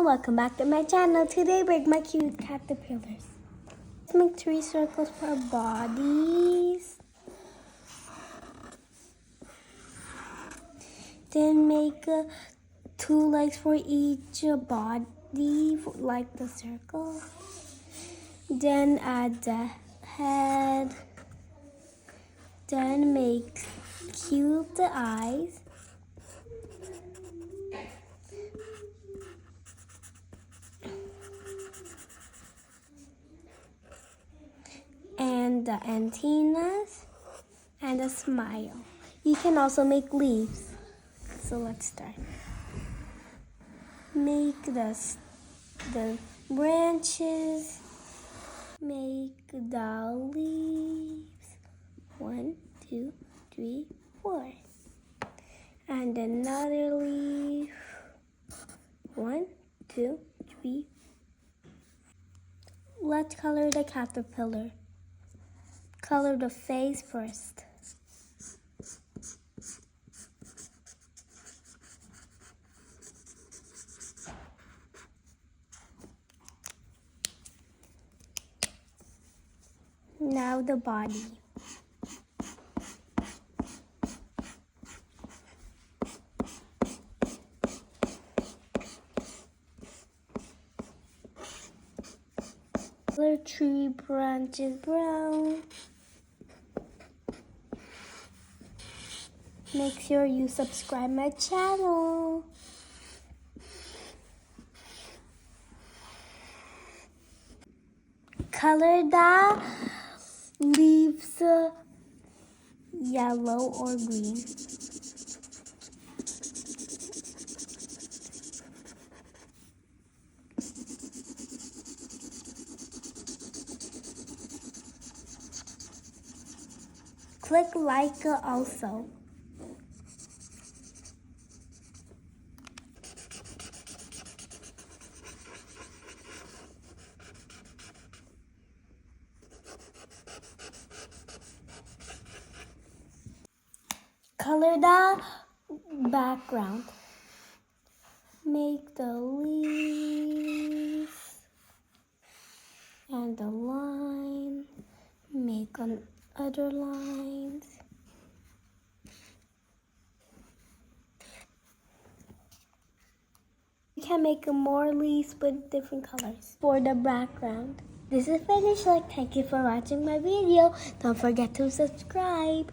welcome back to my channel. Today we're my cute caterpillars. Let's make 3 circles for bodies. Then make 2 legs for each body, like the circle. Then add the head. Then make cute the eyes. And the antennas and a smile. You can also make leaves. So let's start. Make the branches. Make the leaves. 1, 2, 3, 4. And another leaf. 1, 2, 3. Let's color the caterpillar. Color the face first. Now the body. Color 3 branches brown. Make sure you subscribe my channel. Color the leaves yellow or green. Click like also. Color the background. Make the leaves and the line. Make on other lines. You can make more leaves with different colors for the background. This is finished. Thank you for watching my video. Don't forget to subscribe.